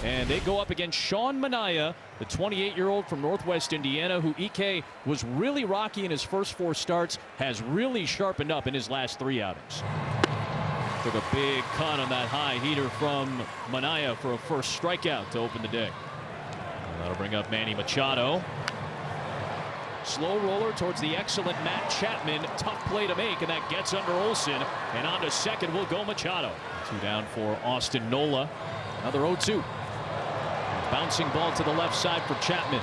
And they go up against Sean Manaea, the 28-year-old from Northwest Indiana, who Ike was really rocky in his first 4 starts, has really sharpened up in his last 3 outings. Took a big cut on that high heater from Manaea for a first strikeout to open the day. And that'll bring up Manny Machado. Slow roller towards the excellent Matt Chapman. Tough play to make, and that gets under Olsen. And on to second will go Machado. 2 down for Austin Nola. Another 0-2. Bouncing ball to the left side for Chapman.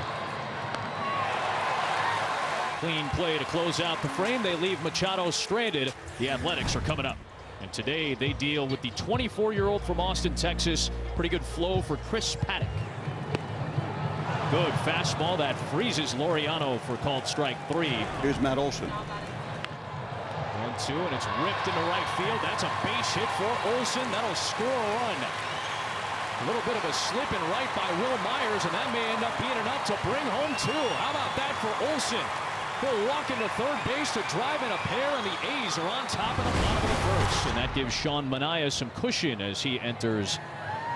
Clean play to close out the frame. They leave Machado stranded. The Athletics are coming up. And today they deal with the 24-year-old from Austin, Texas. Pretty good flow for Chris Paddock. Good fastball that freezes Laureano for called strike 3. Here's Matt Olson. 1-2, and it's ripped into right field. That's a base hit for Olsen. That'll score a run. A little bit of a slip in right by Will Myers, and that may end up being enough to bring home 2. How about that for Olsen? He'll walk into third base to drive in a pair, and the A's are on top of the bottom of the first. And that gives Sean Manaea some cushion as he enters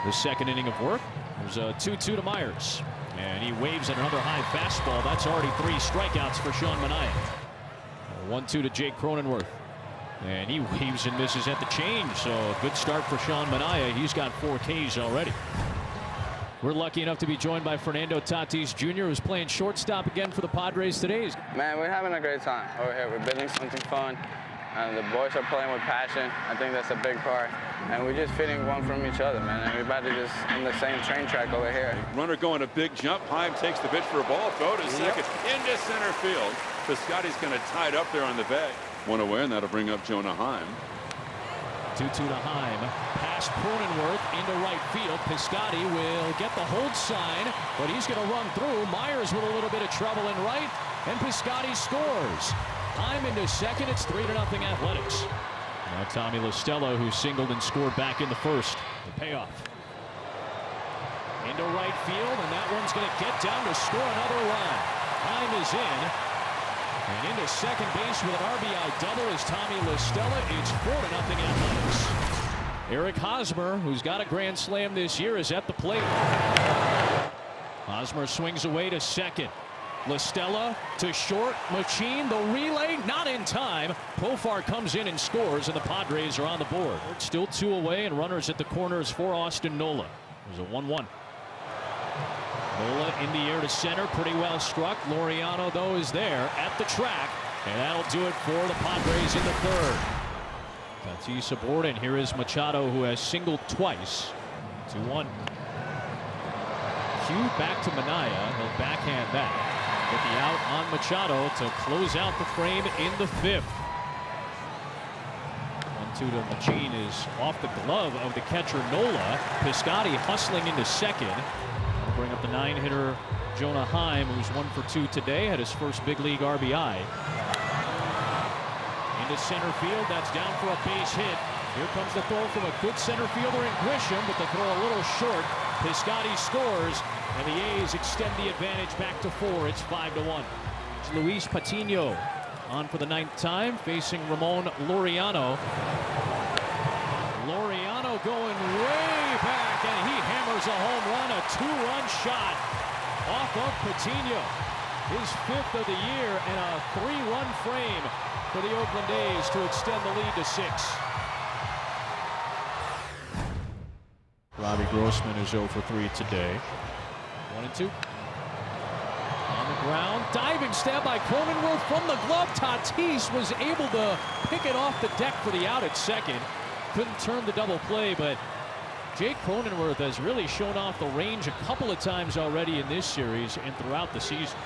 the second inning of work. There's a 2-2 to Myers. And he waves at another high fastball. That's already 3 strikeouts for Sean Manaea. 1-2 to Jake Cronenworth. And he weaves and misses at the change. So a good start for Sean Manaea. He's got 4 Ks already. We're lucky enough to be joined by Fernando Tatis Jr., who's playing shortstop again for the Padres today. Man, we're having a great time over here. We're building something fun. And the boys are playing with passion. I think that's a big part. And we're just feeding one from each other, man. And everybody just on the same train track over here. Runner going a big jump. Heim takes the pitch for a ball. Throw to second. Into center field. Piscotty's going to tie it up there on the bag. One away, and that'll bring up Jonah Heim. 2-2 to Heim. Past Cronenworth into right field. Piscotty will get the hold sign, but he's going to run through. Myers with a little bit of trouble in right, and Piscotty scores. Heim into second. It's 3-0 Athletics. Now Tommy LaStella, who singled and scored back in the first. The payoff. Into right field, and that one's going to get down to score another run. Heim is in. And into second base with an RBI double is Tommy LaStella. It's 4-0 Athletics. Eric Hosmer, who's got a grand slam this year, is at the plate. Hosmer swings away to second. LaStella to short. Machine, the relay, not in time. Profar comes in and scores, and the Padres are on the board. Still 2 away, and runners at the corners for Austin Nola. There's a 1-1. Nola in the air to center, pretty well struck. Laureano, though, is there at the track, and that'll do it for the Padres in the third. Tatis aboard, and here is Machado, who has singled twice. 2-1. Cue back to Manaea. He'll backhand that. Get the out on Machado to close out the frame in the 5th. 1-2 to Machine is off the glove of the catcher Nola. Piscotty hustling into second. Bring up the 9-hitter Jonah Heim, who's 1 for 2 today, had his first big league RBI. Into center field, that's down for a base hit. Here comes the throw from a good center fielder in Grisham, but the throw a little short. Piscotty scores, and the A's extend the advantage back to 4. It's 5-1. It's Luis Patino on for the 9th time, facing Ramon Laureano. Laureano going way back, and he hammers a home run, a 2-run shot off of Patino. His 5th of the year, and a 3-run frame for the Oakland A's to extend the lead to 6. Robbie Grossman is 0 for 3 today. 1-2. On the ground, diving stab by Cronenworth from the glove. Tatis was able to pick it off the deck for the out at second. Couldn't turn the double play, but Jake Cronenworth has really shown off the range a couple of times already in this series and throughout the season.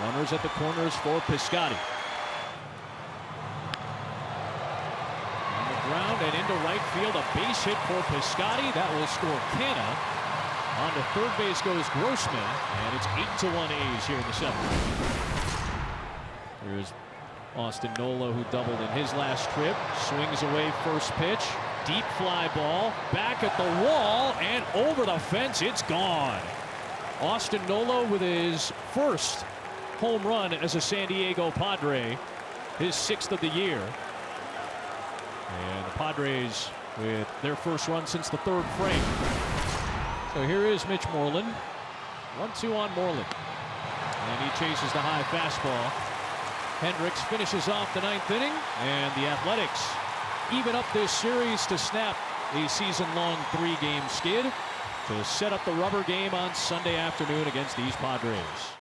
Runners at the corners for Piscotty. On the ground and into right field, a base hit for Piscotty. That will score Canna. On to third base goes Grossman, and it's 8-1 A's here in the 7th. Here's Austin Nola, who doubled in his last trip. Swings away first pitch. Deep fly ball. Back at the wall and over the fence. It's gone. Austin Nola with his first home run as a San Diego Padre. His 6th of the year. And the Padres with their first run since the 3rd frame. So here is Mitch Moreland. 1-2 on Moreland. And he chases the high fastball. Hendricks finishes off the 9th inning. And the Athletics even up this series to snap a season-long 3-game skid to set up the rubber game on Sunday afternoon against these Padres.